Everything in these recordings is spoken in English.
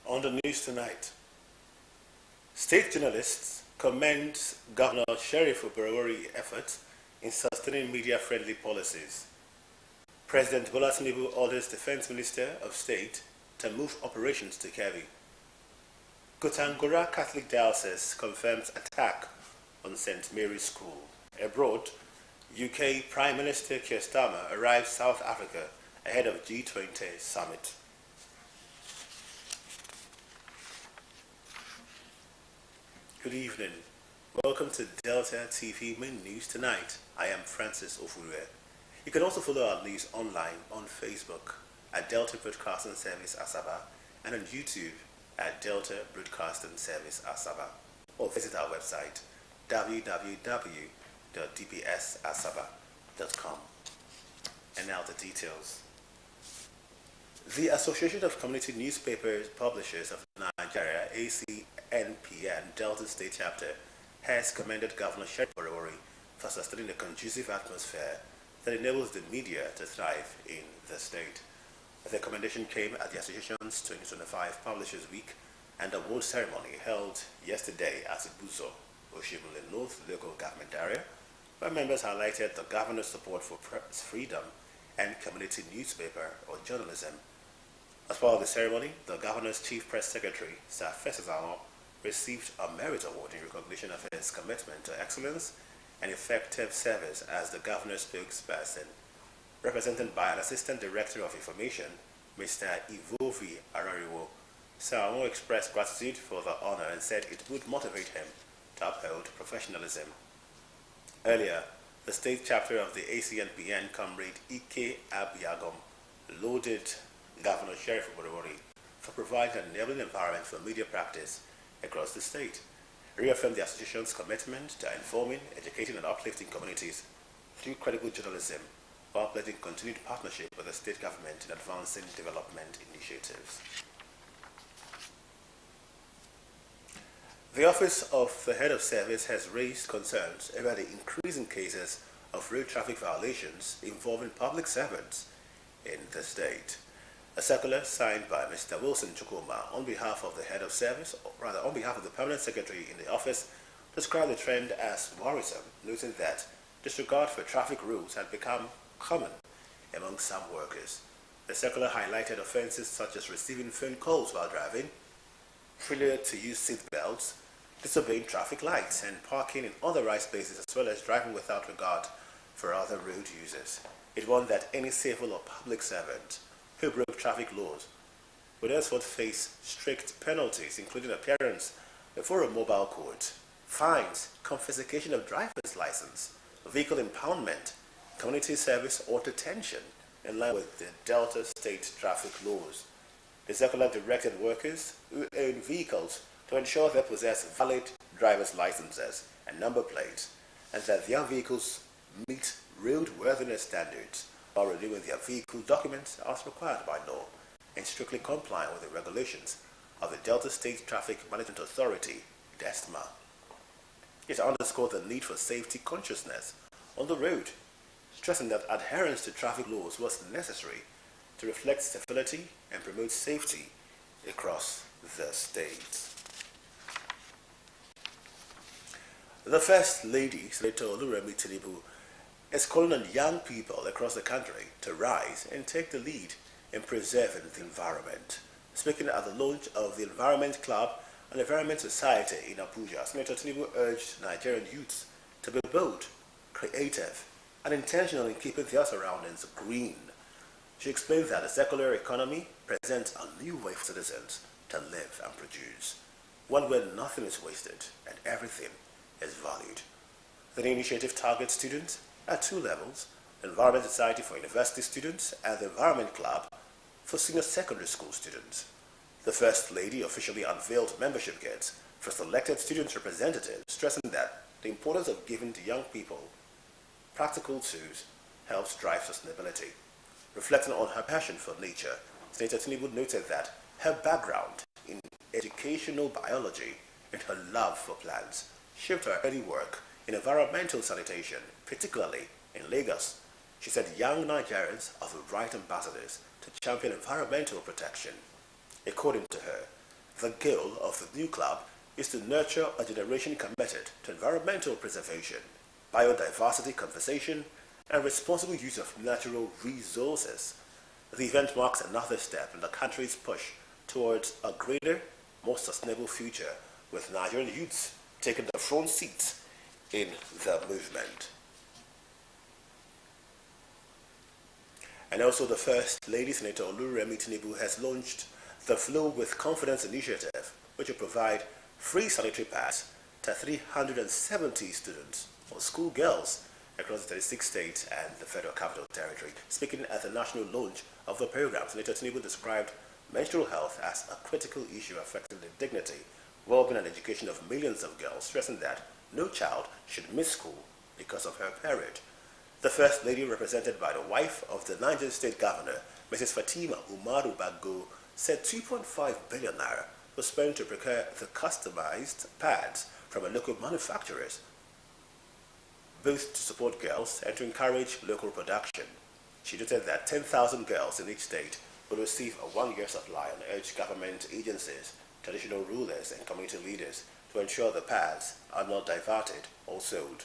On the news tonight, state journalists commend Governor Sheriff Oborevwori efforts in sustaining media-friendly policies. President Bola Tinubu orders Defense Minister of State to move operations to Kebbi. Kotangora Catholic Diocese confirms attack on St. Mary's School. Abroad, UK Prime Minister Keir Starmer arrives South Africa ahead of G20 summit. Good evening. Welcome to Delta TV Main News Tonight. I am Francis Ofure. You can also follow our news online on Facebook at Delta Broadcasting Service Asaba and on YouTube at Delta Broadcasting Service Asaba, or visit our website www.dpsasaba.com. And now the details. The Association of Community Newspaper Publishers of Nigeria, ACNPN Delta State Chapter, has commended Governor Sheriff Oborevwori for sustaining a conducive atmosphere that enables the media to thrive in the state. The commendation came at the association's 2025 Publishers Week and award ceremony held yesterday at Ibuzo, Oshibule North Local Government Area, where members highlighted the governor's support for press freedom and community newspaper or journalism. As part of the ceremony, the governor's chief press secretary, Sir Fesazano, received a merit award in recognition of his commitment to excellence and effective service as the governor's spokesperson. Represented by an assistant director of information, Mr. Ivovi Arariwo, Sir Amo expressed gratitude for the honor and said it would motivate him to uphold professionalism. Earlier, the state chapter of the ACNPN, Comrade Ike Abiagom, lauded Governor Sheriff Oborevwori for providing an enabling environment for media practice across the state, reaffirmed the association's commitment to informing, educating, and uplifting communities through credible journalism, while pledging continued partnership with the state government in advancing development initiatives. The Office of the Head of Service has raised concerns about the increasing cases of road traffic violations involving public servants in the state. A circular signed by Mr. Wilson Chukwuma on behalf of the Head of Service, or rather on behalf of the Permanent Secretary in the office, described the trend as worrisome, noting that disregard for traffic rules had become common among some workers. The circular highlighted offences such as receiving phone calls while driving, failure to use seat belts, disobeying traffic lights, and parking in unauthorized places, as well as driving without regard for other road users. It warned that any civil or public servant who broke traffic laws would henceforth face strict penalties, including appearance before a mobile court, fines, confiscation of driver's license, vehicle impoundment, community service, or detention, in line with the Delta State traffic laws. The circular directed workers who own vehicles to ensure they possess valid driver's licenses and number plates, and that their vehicles meet roadworthiness standards while renewing their vehicle documents as required by law, and strictly complying with the regulations of the Delta State Traffic Management Authority, DESTMA. It underscored the need for safety consciousness on the road, stressing that adherence to traffic laws was necessary to reflect stability and promote safety across the state. The First Lady, Senator Oluremi Tinubu, is calling on young people across the country to rise and take the lead in preserving the environment. Speaking at the launch of the Environment Club and Environment Society in Abuja, Senator Tinubu urged Nigerian youths to be bold, creative, and intentional in keeping their surroundings green. She explained that the circular economy presents a new way for citizens to live and produce, one where nothing is wasted and everything is valued. The new initiative targets students at two levels: the Environment Society for university students and the Environment Club for senior secondary school students. The First Lady officially unveiled membership guides for selected student representatives, stressing that the importance of giving to young people practical tools helps drive sustainability. Reflecting on her passion for nature, Senator Tinubu noted that her background in educational biology and her love for plants shaped her early work in environmental sanitation, particularly in Lagos. She said young Nigerians are the right ambassadors to champion environmental protection. According to her, The goal of the new club is to nurture a generation committed to environmental preservation, biodiversity conservation, and responsible use of natural resources. The event marks another step in the country's push towards a greener, more sustainable future, with Nigerian youths taking the front seat in the movement. And also the First Lady, Senator Oluremi Tinubu, has launched the Flow with Confidence initiative, which will provide free sanitary pads to 370 students or schoolgirls across the 36 states and the Federal Capital Territory. Speaking at the national launch of the program, Senator Tinubu described menstrual health as a critical issue affecting the dignity, well-being and education of millions of girls, stressing that no child should miss school because of her period. The First Lady, represented by the wife of the Niger State Governor, Mrs. Fatima Umaru Bago, said 2.5 billion naira was spent to procure the customized pads from local manufacturers, both to support girls and to encourage local production. She noted that 10,000 girls in each state will receive a one-year supply and urged government agencies, traditional rulers and community leaders to ensure the pads are not diverted or sold.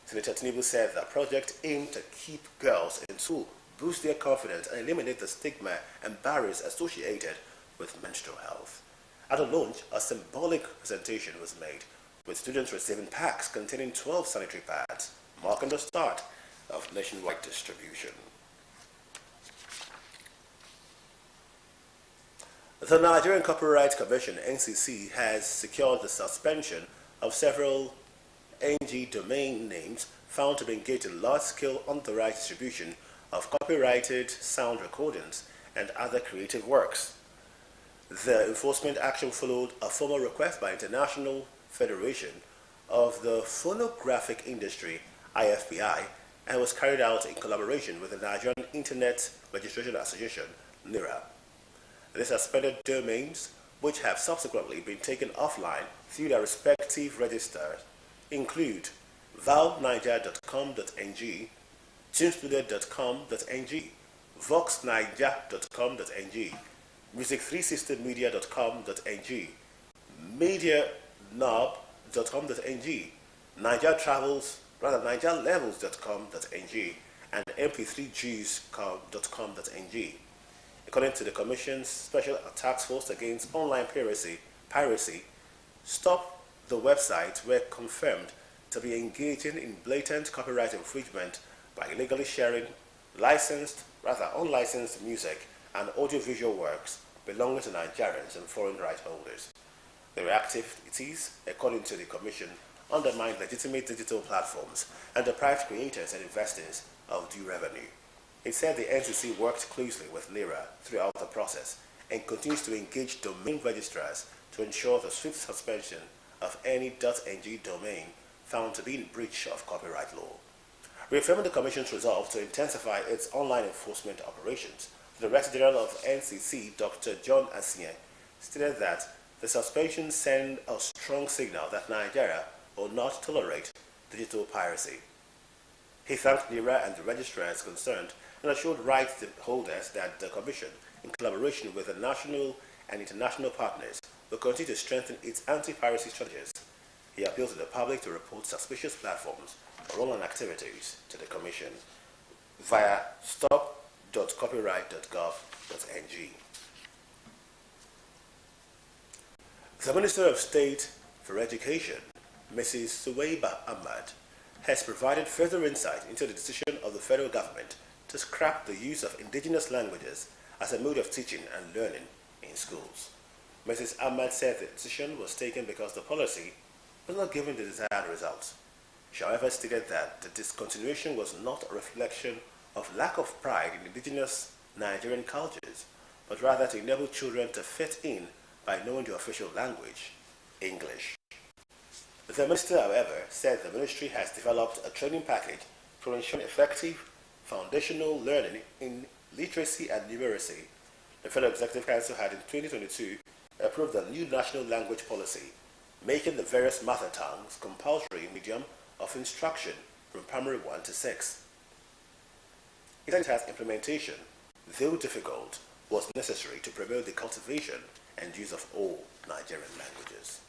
Senator Tinubu said the project aimed to keep girls in school, boost their confidence and eliminate the stigma and barriers associated with menstrual health. At the launch, a symbolic presentation was made, with students receiving packs containing 12 sanitary pads, marking the start of nationwide distribution. The Nigerian Copyright Commission, NCC, has secured the suspension of several NG domain names found to be engaged in large-scale unauthorized distribution of copyrighted sound recordings and other creative works. The enforcement action followed a formal request by International Federation of the Phonographic Industry, IFPI, and was carried out in collaboration with the Nigerian Internet Registration Association, NIRA. The suspended domains, which have subsequently been taken offline through their respective registers, include valniger.com.ng, tunestudio.com.ng, voxniger.com.ng, music360media.com.ng, medianob.com.ng, nigerlevels.com.ng, and mp3juice.com.ng. According to the Commission's Special Task Force Against Online Piracy, Stop the websites were confirmed to be engaging in blatant copyright infringement by illegally sharing unlicensed music and audiovisual works belonging to Nigerians and foreign right holders. Their activities, according to the Commission, undermine legitimate digital platforms and deprive creators and investors of due revenue. It said the NCC worked closely with NIRA throughout the process and continues to engage domain registrars to ensure the swift suspension of any .ng domain found to be in breach of copyright law. Reaffirming the Commission's resolve to intensify its online enforcement operations, the Director General of NCC, Dr. John Asien, stated that the suspension sent a strong signal that Nigeria will not tolerate digital piracy. He thanked NIRA and the registrars concerned and assured rights holders that the Commission, in collaboration with the national and international partners, will continue to strengthen its anti-piracy strategies. He appealed to the public to report suspicious platforms or online activities to the Commission via stop.copyright.gov.ng. The Minister of State for Education, Mrs. Suwaiba Ahmad, has provided further insight into the decision of the federal government to scrap the use of indigenous languages as a mode of teaching and learning in schools. Mrs. Ahmad said the decision was taken because the policy was not giving the desired results. She, however, stated that the discontinuation was not a reflection of lack of pride in indigenous Nigerian cultures, but rather to enable children to fit in by knowing the official language, English. The minister, however, said the ministry has developed a training package for ensuring effective foundational learning in literacy and numeracy. The Federal Executive Council had in 2022 approved a new national language policy, making the various mother tongues compulsory medium of instruction from primary 1 to 6. It has implementation, though difficult, was necessary to promote the cultivation and use of all Nigerian languages.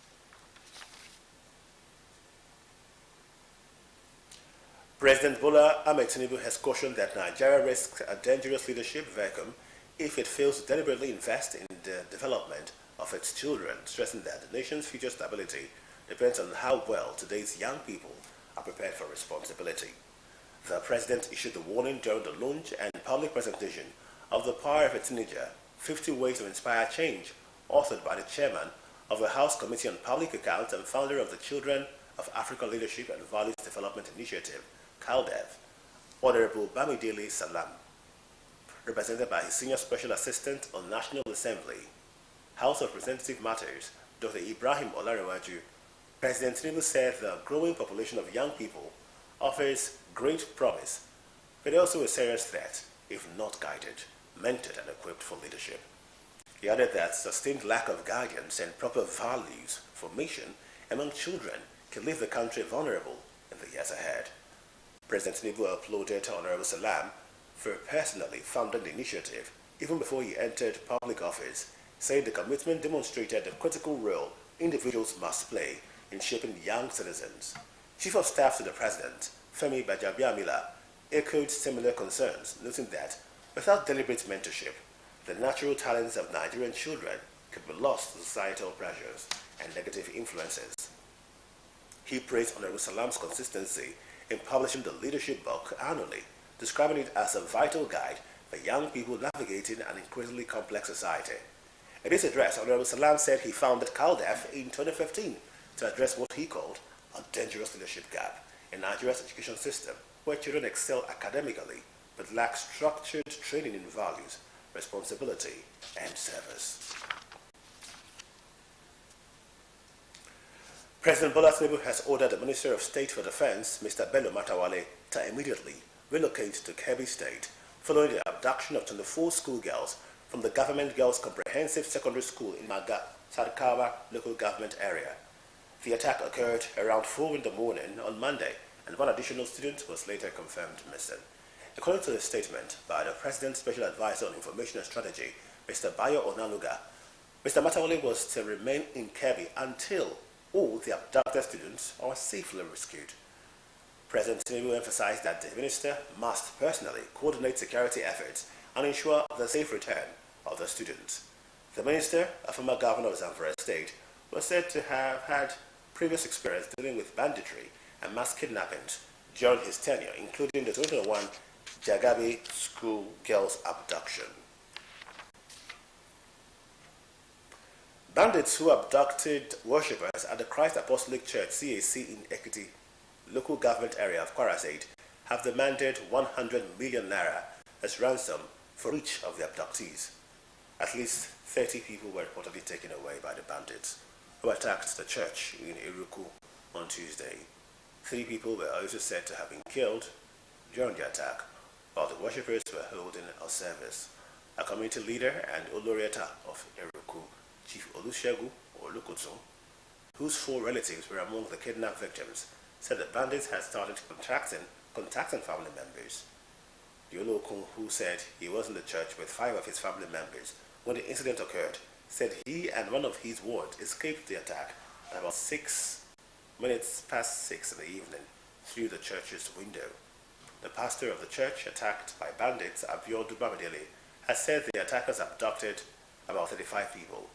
President Bola Ahmed Tinubu has cautioned that Nigeria risks a dangerous leadership vacuum if it fails to deliberately invest in the development of its children, stressing that the nation's future stability depends on how well today's young people are prepared for responsibility. The president issued the warning during the launch and public presentation of The Power of a Teenager, 50 Ways to Inspire Change, authored by the chairman of the House Committee on Public Accounts and founder of the Children of African Leadership and Values Development Initiative, CALDEV, Honorable Bamidele Salam, represented by his Senior Special Assistant on National Assembly, House of Representative Matters, Dr. Ibrahim Olarewaju. President Tinubu said the growing population of young people offers great promise, but also a serious threat if not guided, mentored, and equipped for leadership. He added that sustained lack of guidance and proper values formation among children can leave the country vulnerable in the years ahead. President Tinubu applauded Honorable Salam for personally founding the initiative even before he entered public office, saying the commitment demonstrated the critical role individuals must play in shaping young citizens. Chief of Staff to the President, Femi Bajabiamila, echoed similar concerns, noting that without deliberate mentorship, the natural talents of Nigerian children could be lost to societal pressures and negative influences. He praised Honorable Salam's consistency in publishing the leadership book annually, describing it as a vital guide for young people navigating an increasingly complex society. In his address, Honorable Salam said he founded CALDEV in 2015 to address what he called a dangerous leadership gap in Nigeria's education system, where children excel academically but lack structured training in values, responsibility, and service. President Bola Tinubu has ordered the Minister of State for Defense, Mr. Bello Matawale, to immediately relocate to Kebbi State following the abduction of 24 schoolgirls from the Government Girls Comprehensive Secondary School in Maga, Sadkawa local government area. The attack occurred around 4 in the morning on Monday, and one additional student was later confirmed missing. According to a statement by the President's Special Advisor on Information and Strategy, Mr. Bayo Onanuga, Mr. Matawale was to remain in Kebbi until all the abducted students are safely rescued. President Tinubu emphasized that the minister must personally coordinate security efforts and ensure the safe return of the students. The minister, a former governor of Zamfara State, was said to have had previous experience dealing with banditry and mass kidnappings during his tenure, including the 2001 Jagabe school girls abduction. Bandits who abducted worshippers at the Christ Apostolic Church CAC in Ekiti, local government area of Kwara State, have demanded 100 million naira as ransom for each of the abductees. At least 30 people were reportedly taken away by the bandits who attacked the church in Iruku on Tuesday. 3 people were also said to have been killed during the attack, while the worshippers were holding a service. A community leader and Olorieta of Iruku, Chief Olusegun Olukoto, whose 4 relatives were among the kidnapped victims, said the bandits had started contacting family members. The Olokun, who said he was in the church with 5 of his family members when the incident occurred, said he and one of his ward escaped the attack at about 6 minutes past 6 in the evening through the church's window. The pastor of the church attacked by bandits, Abiodun Bamidele, has said the attackers abducted about 35 people.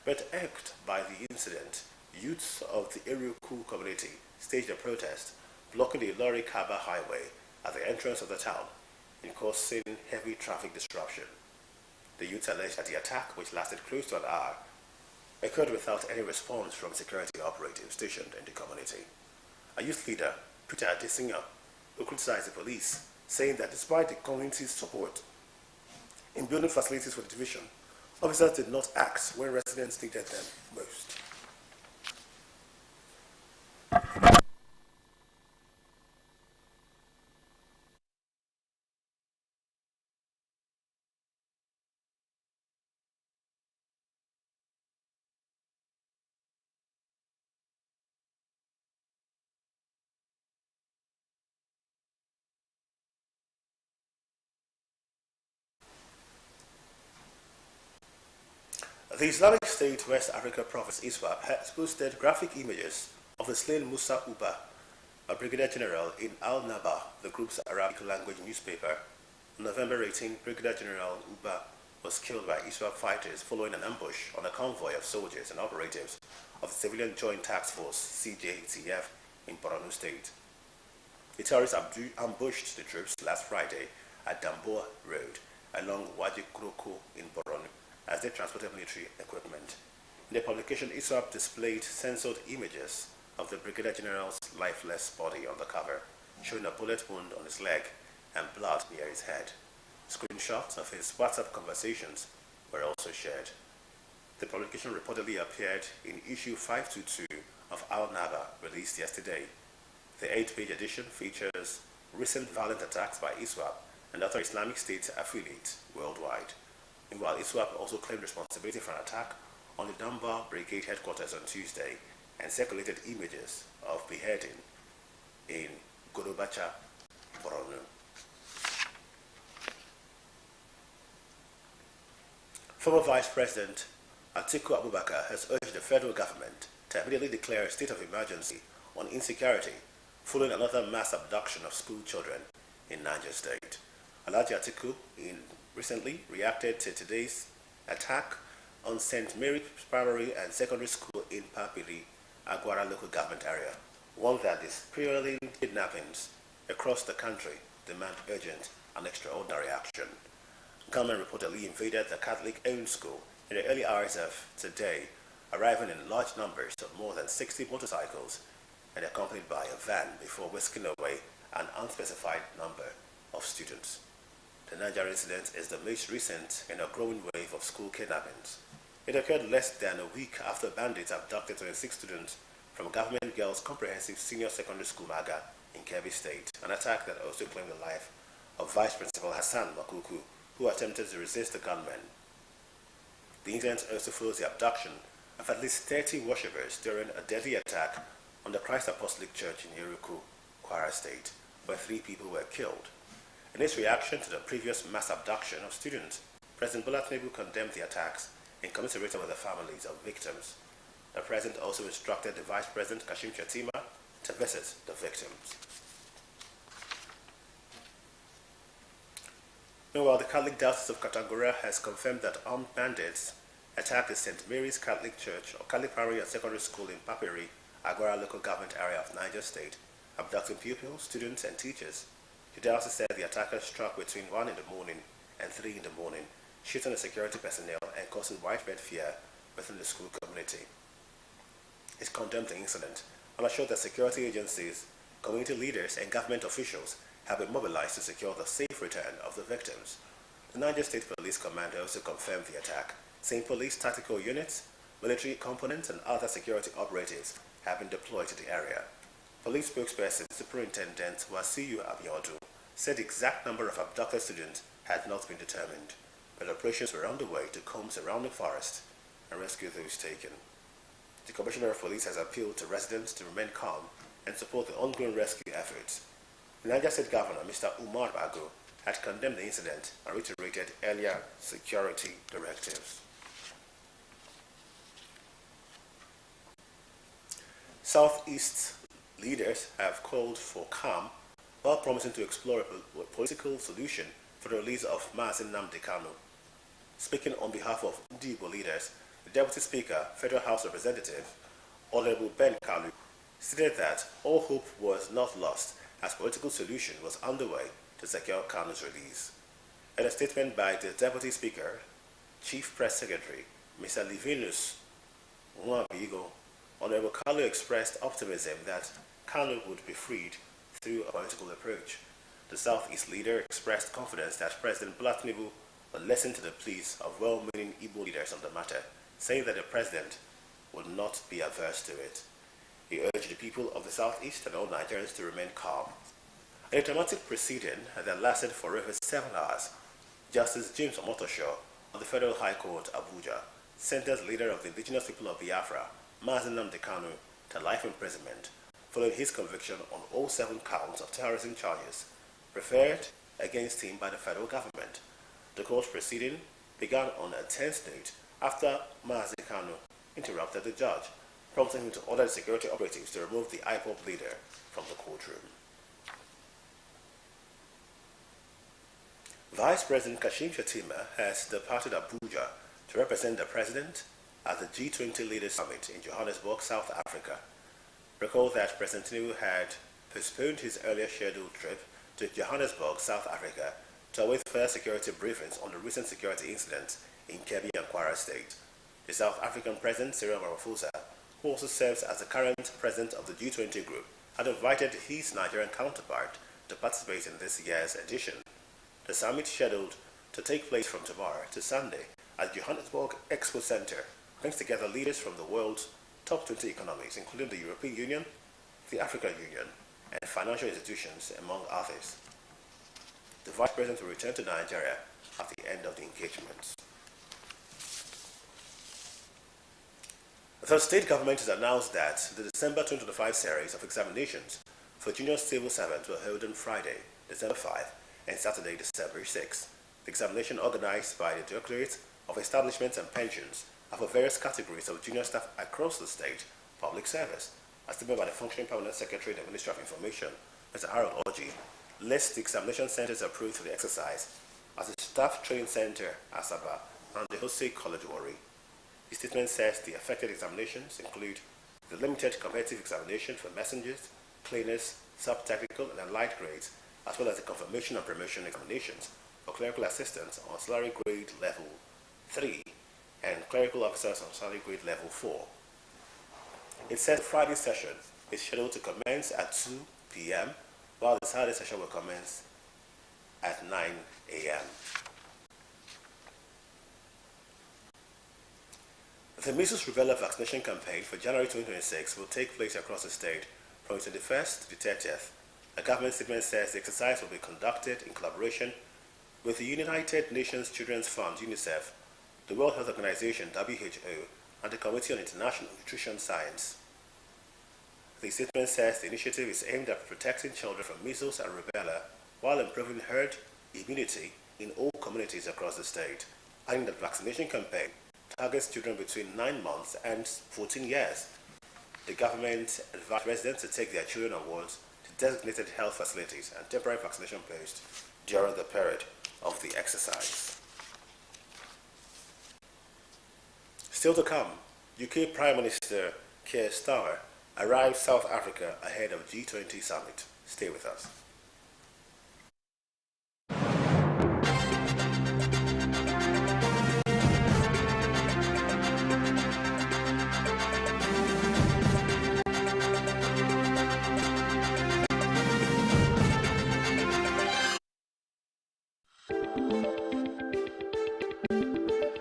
But irked by the incident, youths of the Iruku community staged a protest, blocking the Ilori Kaba highway at the entrance of the town and causing heavy traffic disruption. The youths alleged that the attack, which lasted close to an hour, occurred without any response from security operatives stationed in the community. A youth leader, Peter Adesinya, who criticized the police, saying that despite the community's support in building facilities for the division, officers did not act when residents needed them most. The Islamic State West Africa Province ISWAP has posted graphic images of the slain Musa Uba, a brigadier general in Al-Naba, the group's Arabic language newspaper. On November 18, Brigadier General Uba was killed by ISWAP fighters following an ambush on a convoy of soldiers and operatives of the Civilian Joint Task Force CJTF in Borno State. The terrorists ambushed the troops last Friday at Damboa Road along Wajikroko in Borno as they transported military equipment. In the publication, ISWAP displayed censored images of the Brigadier General's lifeless body on the cover, showing a bullet wound on his leg and blood near his head. Screenshots of his WhatsApp conversations were also shared. The publication reportedly appeared in issue 522 of Al-Naba, released yesterday. The 8-page edition features recent violent attacks by ISWAP and other Islamic State affiliates worldwide. Meanwhile, ISWAP also claimed responsibility for an attack on the Dunbar Brigade headquarters on Tuesday and circulated images of beheading in Gorobacha, Borno. Former Vice President Atiku Abubakar has urged the federal government to immediately declare a state of emergency on insecurity following another mass abduction of school children in Niger State. Alhaji Atiku recently reacted to today's attack on St. Mary's Primary and Secondary School in Papiri, Agwara local government area, one that is periodically kidnappings across the country demand urgent and extraordinary action. Gunmen reportedly invaded the Catholic-owned school in the early hours of today, arriving in large numbers of more than 60 motorcycles and accompanied by a van before whisking away an unspecified number of students. The Niger incident is the most recent in a growing wave of school kidnappings. It occurred less than a week after bandits abducted 26 students from Government Girls Comprehensive Senior Secondary School Maga in Kebbi State, an attack that also claimed the life of Vice Principal Hassan Makuku, who attempted to resist the gunmen. The incident also follows the abduction of at least 30 worshippers during a deadly attack on the Christ Apostolic Church in Yeruku, Kwara State, where 3 people were killed. In its reaction to the previous mass abduction of students, President Bola Tinubu condemned the attacks and commiserated with the families of victims. The President also instructed the Vice President Kashim Shettima to visit the victims. Meanwhile, the Catholic Diocese of Katangura has confirmed that armed bandits attacked the St. Mary's Catholic Church or Catholic Primary and Secondary School in Papiri, Agwara local government area of Niger State, abducting pupils, students, and teachers. The diocese said the attackers struck between 1 in the morning and 3 in the morning, shooting the security personnel and causing widespread fear within the school community. It condemned the incident and assured that security agencies, community leaders, and government officials have been mobilized to secure the safe return of the victims. The Niger State Police Commander also confirmed the attack, saying police tactical units, military components, and other security operatives have been deployed to the area. Police spokesperson Superintendent Wasiu Abiodun said the exact number of abducted students had not been determined, but operations were underway to comb surrounding forest and rescue those taken. The Commissioner of Police has appealed to residents to remain calm and support the ongoing rescue efforts. The Niger State Governor, Mr. Umar Bago, had condemned the incident and reiterated earlier security directives. Southeast leaders have called for calm while promising to explore a political solution for the release of Mazi Nnamdi Kanu. Speaking on behalf of Ndibo leaders, the Deputy Speaker, Federal House Representative, Honorable Ben Kalu, stated that all hope was not lost as political solution was underway to secure Kanu's release. In a statement by the Deputy Speaker, Chief Press Secretary, Mr. Livinus Nwabigo, Honorable Kalu expressed optimism that Kanu would be freed through a political approach. The Southeast leader expressed confidence that President Bola Tinubu will listen to the pleas of well-meaning Igbo leaders on the matter, saying that the President would not be averse to it. He urged the people of the Southeast and all Nigerians to remain calm. In a dramatic proceeding that lasted for over 7 hours, Justice James Omotosho of the Federal High Court, Abuja, sentenced leader of the indigenous people of Biafra, Mazi Nnamdi Kanu, to life imprisonment following his conviction on all 7 counts of terrorism charges preferred against him by the federal government. The court proceeding began on a tense note after Mazi Kanu interrupted the judge, prompting him to order the security operatives to remove the IPOB leader from the courtroom. Vice President Kashim Shettima has departed Abuja to represent the president at the G20 Leaders Summit in Johannesburg, South Africa. Recall that President Tinubu had postponed his earlier scheduled trip to Johannesburg, South Africa to await further security briefings on the recent security incidents in Kebbi and Kwara State. The South African President Cyril Ramaphosa, who also serves as the current president of the G20 group, had invited his Nigerian counterpart to participate in this year's edition. The summit, scheduled to take place from tomorrow to Sunday at Johannesburg Expo Center, brings together leaders from the world's top 20 economies, including the European Union, the African Union, and financial institutions, among others. The Vice President will return to Nigeria at the end of the engagement. The state government has announced that the December 2025 series of examinations for junior civil servants will hold on Friday, December 5, and Saturday, December 6. The examination, organized by the Directorate of Establishments and Pensions, are for various categories of junior staff across the state public service. As stated by the functioning Permanent Secretary in the Ministry of Information, Mr. Harold Oji, lists the examination centers approved for the exercise as the Staff Training Center, Asaba, and the Jose College Warri. The statement says the affected examinations include the limited competitive examination for messengers, cleaners, sub-technical and allied grades, as well as the confirmation and promotion examinations for clerical assistants on salary grade level 3 and clerical officers on salary grade level 4. It says the Friday session is scheduled to commence at 2 p.m., while the Saturday session will commence at 9 a.m. The measles rubella vaccination campaign for January 2026 will take place across the state from the 21st to the 30th. A government statement says the exercise will be conducted in collaboration with the United Nations Children's Fund, UNICEF, the World Health Organization, WHO, and the Committee on International Nutrition Science. The statement says the initiative is aimed at protecting children from measles and rubella while improving herd immunity in all communities across the state, adding that the vaccination campaign targets children between 9 months and 14 years. The government advised residents to take their children on wards to designated health facilities and temporary vaccination posts during the period of the exercise. Still to come, UK Prime Minister Keir Starmer arrives South Africa ahead of G20 summit. Stay with us.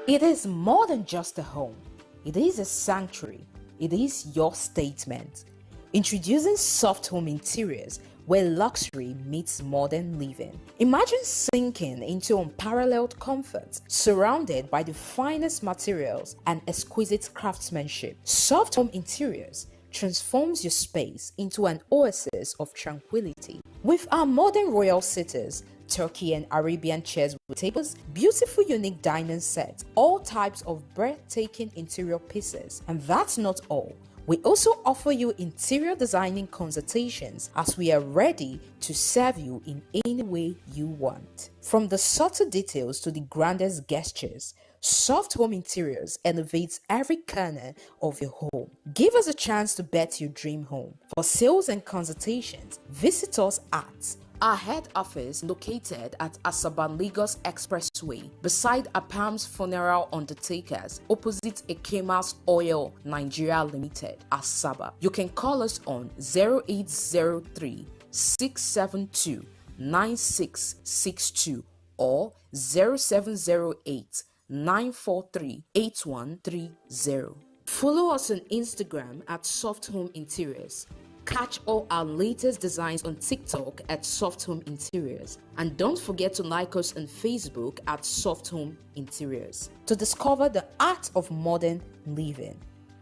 It is more than just a home. It is a sanctuary. It is your statement. Introducing Soft Home Interiors, where luxury meets modern living. Imagine sinking into unparalleled comfort, surrounded by the finest materials and exquisite craftsmanship. Soft Home Interiors transforms your space into an oasis of tranquility. With our modern royal sitters, Turkey and Arabian chairs with tables, beautiful unique dining sets, all types of breathtaking interior pieces. And that's not all. We also offer you interior designing consultations as we are ready to serve you in any way you want. From the subtle details to the grandest gestures, Soft Home Interiors elevates every corner of your home. Give us a chance to bet your dream home. For sales and consultations, visit us at our head office located at Asaba Lagos Expressway beside Apam's Funeral Undertakers opposite Ekemas Oil Nigeria Limited, Asaba. You can call us on 0803 672 9662 or 0708 943 8130. Follow us on Instagram at Soft Home Interiors. Catch all our latest designs on TikTok at Soft Home Interiors. And don't forget to like us on Facebook at Soft Home Interiors to discover the art of modern living.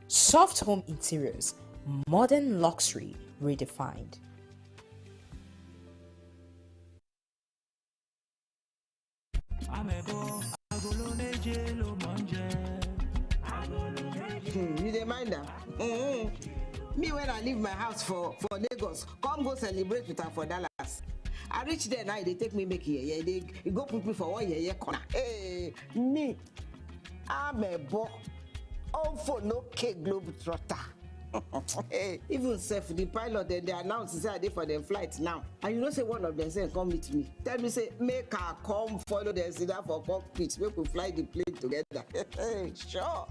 Soft Home Interiors, modern luxury redefined. You dey mind am? Me, when I leave my house for Lagos, come go celebrate with her for Dallas. I reach there now, they take me make here. They go put me for 1 year corner. Hey, me, I'm a boy. All for no cake globe trotter. Hey, even self the pilot they announced say they for them flight now. And you know say one of them say come meet me. Tell me say make her come follow them sit down for cockpit. Make we fly the plane together. Sure.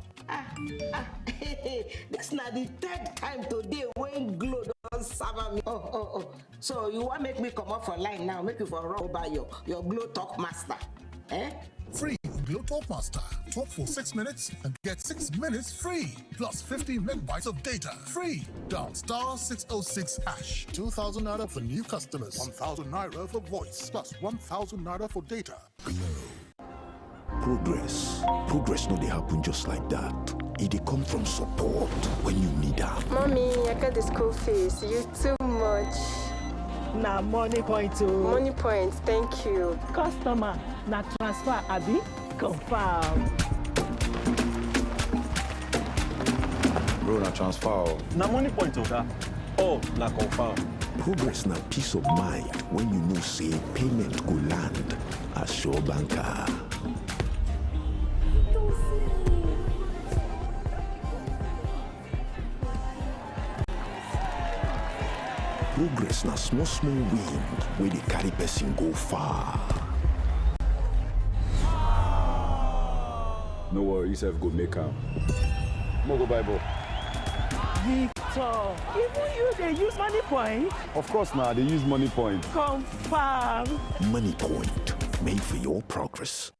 This not the 3rd time today when Glow don't serve me. Oh. So you want make me come up for line now? Make you for run over your Glow Talk Master. Eh? Free Glow Talk Master. Talk for 6 minutes and get 6 minutes free. Plus 15 megabytes of data. Free. Dial *606#. 2,000 naira for new customers. 1,000 naira for voice. Plus 1,000 naira for data. Glow. Progress no dey happen just like that. It dey come from support when you need am. Mommy, I got the school fees. You too much. Na money point too. Money point, thank you. Customer, na transfer abi? Confirm. Bro, na transfer. Na money point oga. Oh, na confirm. Progress na peace of mind when you know say payment go land as Sure Banker. Progress na small wind where dey carry person go far. No worry, yourself go make am. Mo go buy ball. Victor, even you they use money point? Of course now, they use money point. Confirm. Money Point, made for your progress.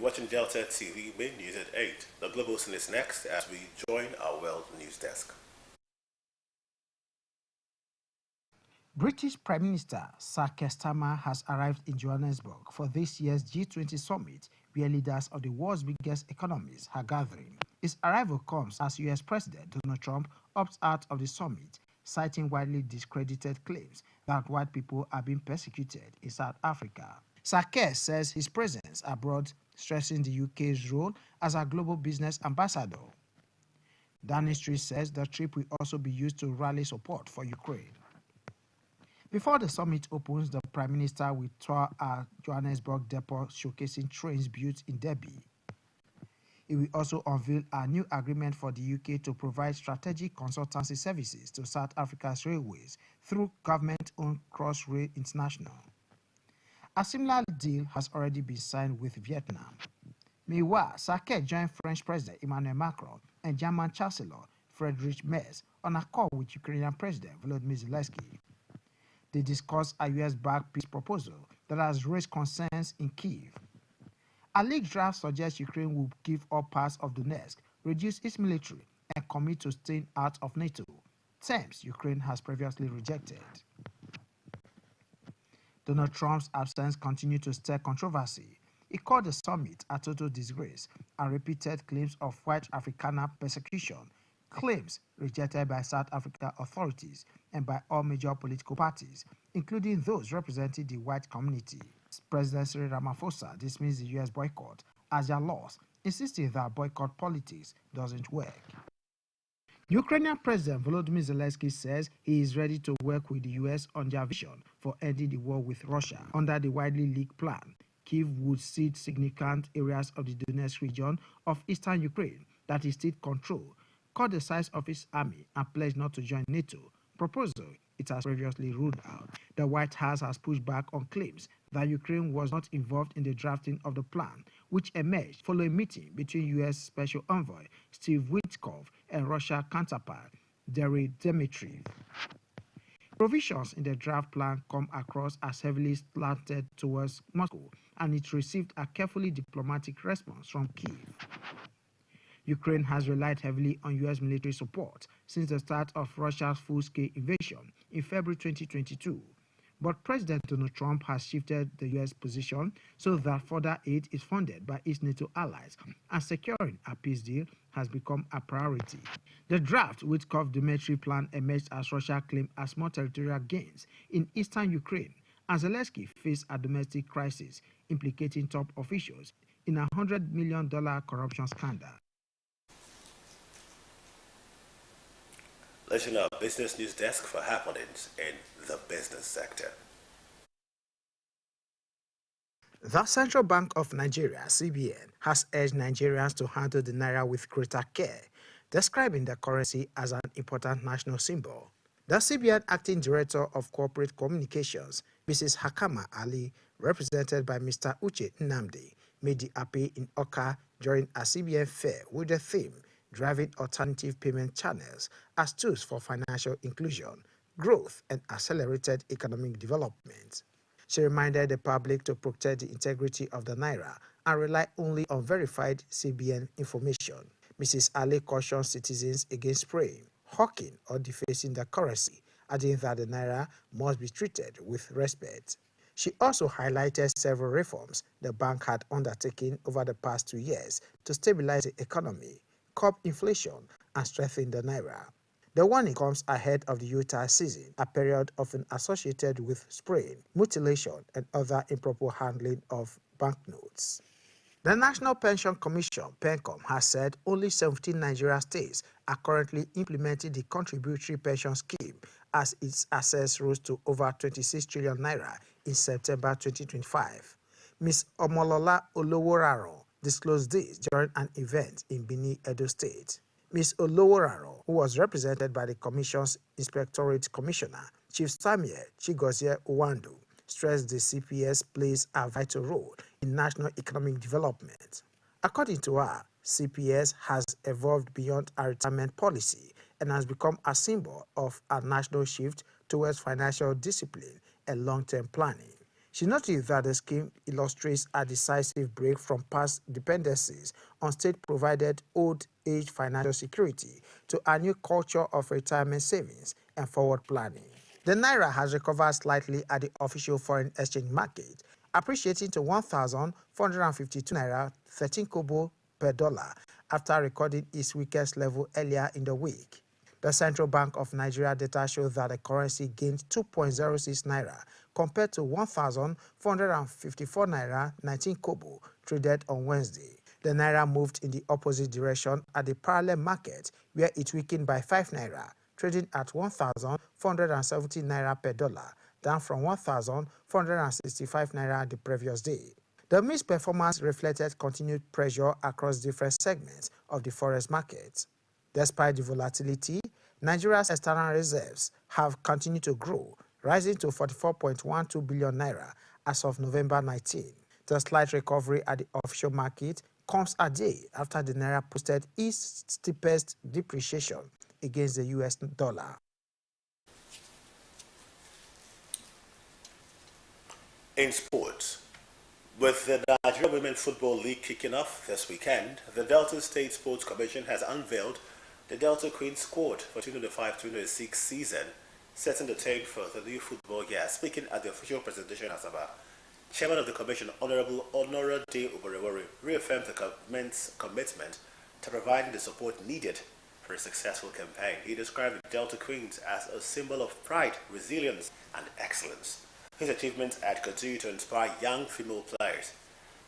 Watching Delta TV Main News at 8. The Global Scene is next as we join our World News Desk. British Prime Minister Sir Keir Starmer has arrived in Johannesburg for this year's G20 summit, where leaders of the world's biggest economies are gathering. His arrival comes as US President Donald Trump opts out of the summit, citing widely discredited claims that white people are being persecuted in South Africa. Sir Keir says his presence abroad stressing the UK's role as a global business ambassador. Downing Street says the trip will also be used to rally support for Ukraine. Before the summit opens, the Prime Minister will tour a Johannesburg depot showcasing trains built in Derby. He will also unveil a new agreement for the UK to provide strategic consultancy services to South Africa's railways through government-owned Crossrail International. A similar deal has already been signed with Vietnam. Meanwhile, Sir Keir joined French President Emmanuel Macron and German Chancellor Friedrich Merz on a call with Ukrainian President Volodymyr Zelensky. They discussed a US-backed peace proposal that has raised concerns in Kyiv. A leaked draft suggests Ukraine will give up parts of Donetsk, reduce its military, and commit to staying out of NATO, terms Ukraine has previously rejected. Donald Trump's absence continued to stir controversy. He called the summit a total disgrace and repeated claims of white Afrikaner persecution, claims rejected by South African authorities and by all major political parties, including those representing the white community. President Cyril Ramaphosa dismissed the US boycott as their loss, insisting that boycott politics doesn't work. Ukrainian President Volodymyr Zelensky says he is ready to work with the US on their vision for ending the war with Russia. Under the widely leaked plan, Kyiv would cede significant areas of the Donetsk region of eastern Ukraine that the state control, cut the size of its army, and pledge not to join NATO, proposal it has previously ruled out. The White House has pushed back on claims that Ukraine was not involved in the drafting of the plan, which emerged following a meeting between U.S. Special Envoy Steve Witkoff and Russia counterpart Dmitry Dmitriev. Provisions in the draft plan come across as heavily slanted towards Moscow, and it received a carefully diplomatic response from Kyiv. Ukraine has relied heavily on U.S. military support since the start of Russia's full-scale invasion in February 2022. But President Donald Trump has shifted the U.S. position so that further aid is funded by its NATO allies, and securing a peace deal has become a priority. The draft Witkoff Dmitry plan emerged as Russia claimed as more territorial gains in eastern Ukraine, and Zelensky faced a domestic crisis implicating top officials in a $100 million corruption scandal. Let's know our business news desk for happenings in the business sector. The Central Bank of Nigeria, CBN, has urged Nigerians to handle the naira with greater care, describing the currency as an important national symbol. The CBN Acting Director of Corporate Communications, Mrs. Hakama Ali, represented by Mr. Uche Nnamdi, made the appeal in Oka during a CBN fair with the theme Driving Alternative Payment Channels as Tools for Financial Inclusion, Growth and Accelerated Economic Development. She reminded the public to protect the integrity of the naira and rely only on verified CBN information. Mrs. Ali cautioned citizens against spraying, hawking or defacing the currency, adding that the naira must be treated with respect. She also highlighted several reforms the bank had undertaken over the past 2 years to stabilize the economy, curb inflation, and strengthen the naira. The warning comes ahead of the Utah season, a period often associated with spraying, mutilation, and other improper handling of banknotes. The National Pension Commission, PENCOM, has said only 17 Nigerian states are currently implementing the contributory pension scheme as its assets rose to over 26 trillion naira in September 2025. Ms. Omolola Oloworaro disclosed this during an event in Bini, Edo State. Ms. Oloworaro, who was represented by the Commission's Inspectorate Commissioner, Chief Samuel Chigozie Uwandu, stressed the CPS plays a vital role in national economic development. According to her, CPS has evolved beyond a retirement policy and has become a symbol of a national shift towards financial discipline and long-term planning. She noted that the scheme illustrates a decisive break from past dependencies on state-provided old-age financial security to a new culture of retirement savings and forward planning. The naira has recovered slightly at the official foreign exchange market, appreciating to 1,452 naira 13 kobo per dollar after recording its weakest level earlier in the week. The Central Bank of Nigeria data shows that the currency gained 2.06 naira compared to 1,454 naira 19 kobo traded on Wednesday. The naira moved in the opposite direction at the parallel market, where it weakened by 5 naira, trading at 1,470 naira per dollar, down from 1,465 naira the previous day. The mixed performance reflected continued pressure across different segments of the forex market. Despite the volatility, Nigeria's external reserves have continued to grow, rising to 44.12 billion naira as of November 19. The slight recovery at the official market comes a day after the naira posted its steepest depreciation against the US dollar. In sports, with the Nigeria Women Football League kicking off this weekend, the Delta State Sports Commission has unveiled the Delta Queen squad for 2025-2026 season, setting the tone for the new football year. Speaking at the official presentation at Asaba, Chairman of the Commission, Honorable Onorade Oborewori, reaffirmed the government's commitment to providing the support needed for a successful campaign. He described the Delta Queens as a symbol of pride, resilience, and excellence. His achievements had continued to inspire young female players.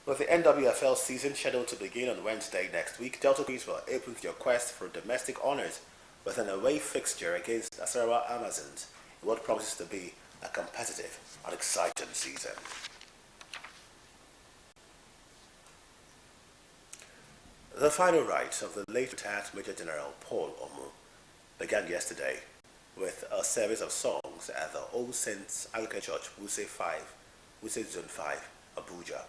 With the NWFL season scheduled to begin on Wednesday next week, Delta Queens will open their quest for domestic honors with an away fixture against Asarawa Amazons in what promises to be a competitive and exciting season. The final rites of the late retired Major General Paul Omu began yesterday with a series of songs at the All Saints Anglican Church, Wuse Zone 5, Abuja.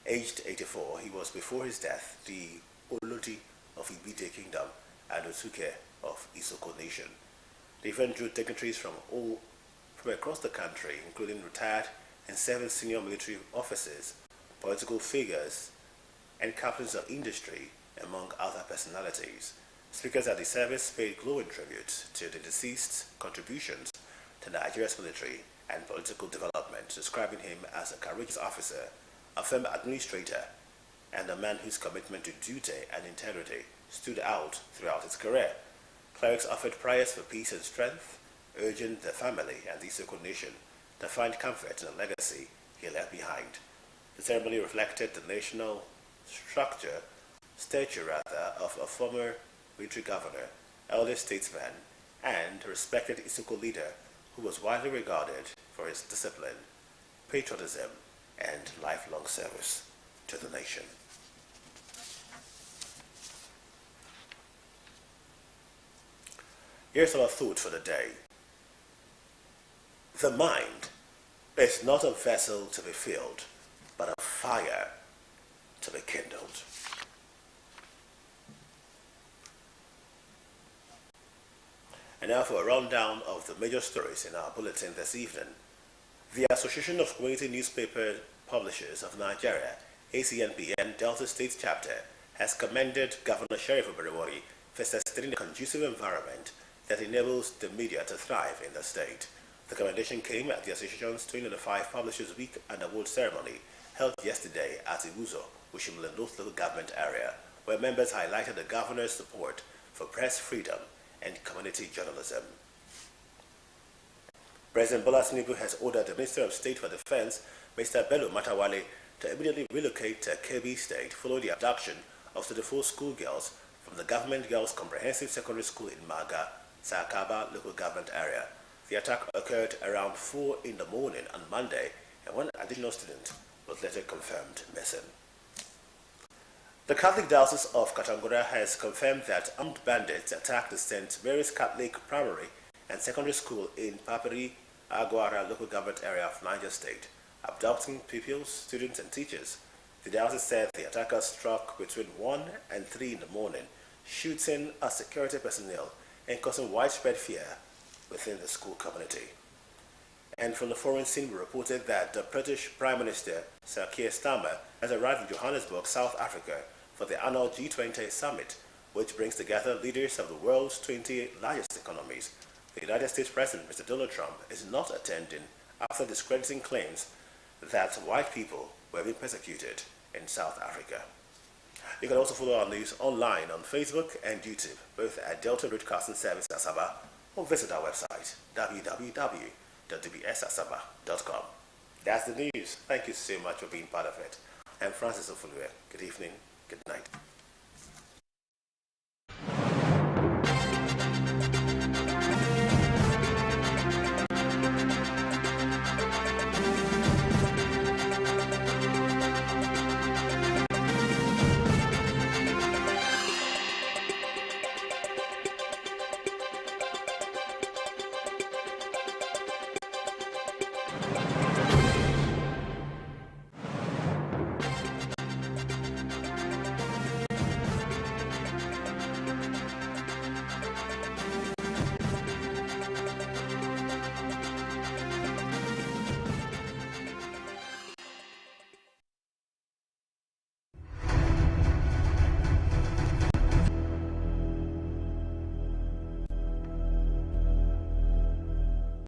Aged 84, he was before his death the Olodi of Ibide Kingdom and Osuke of Isoko Nation. The event drew dignitaries from across the country, including retired and 7 senior military officers, political figures, and captains of industry, among other personalities. Speakers at the service paid glowing tribute to the deceased's contributions to Nigeria's military and political development, describing him as a courageous officer, a firm administrator, and a man whose commitment to duty and integrity stood out throughout his career. Clerics offered prayers for peace and strength, urging the family and the Isoko nation to find comfort in the legacy he left behind. The ceremony reflected the national stature of a former military governor, elder statesman, and respected Isoko leader who was widely regarded for his discipline, patriotism, and lifelong service to the nation. Here's our thought for the day. The mind is not a vessel to be filled, but a fire to be kindled. And now for a rundown of the major stories in our bulletin this evening. The Association of Community Newspaper Publishers of Nigeria, ACNPN Delta State Chapter, has commended Governor Sheriff Oberewori for sustaining a conducive environment that enables the media to thrive in the state. The commendation came at the association's 2025 Publishers Week and Award ceremony held yesterday at Iwuzo, Ushimle North Local Government Area, where members highlighted the governor's support for press freedom and community journalism. President Bola Tinubu has ordered the Minister of State for Defense, Mr. Bello Matawale, to immediately relocate to Kebbi State following the abduction of 34 schoolgirls from the Government Girls Comprehensive Secondary School in Maga, Sakaba Local Government Area. The attack occurred around 4 in the morning on Monday, and one additional student was later confirmed missing. The Catholic Diocese of Katangura has confirmed that armed bandits attacked the St. Mary's Catholic Primary and Secondary School in Papiri, Aguara Local Government Area of Niger State, abducting pupils, students, and teachers. The diocese said the attackers struck between 1 and 3 in the morning, shooting at security personnel and causing widespread fear within the school community. And from the foreign scene, we reported that the British Prime Minister, Sir Keir Starmer, has arrived in Johannesburg, South Africa, for the annual G20 summit, which brings together leaders of the world's 20 largest economies. The United States President, Mr. Donald Trump, is not attending after discrediting claims that white people were being persecuted in South Africa. You can also follow our news online on Facebook and YouTube, both at Delta Broadcasting Service Asaba, or visit our website, www.dbsasaba.com. That's the news. Thank you so much for being part of it. I'm Francis Ofulue. Good evening. Good night.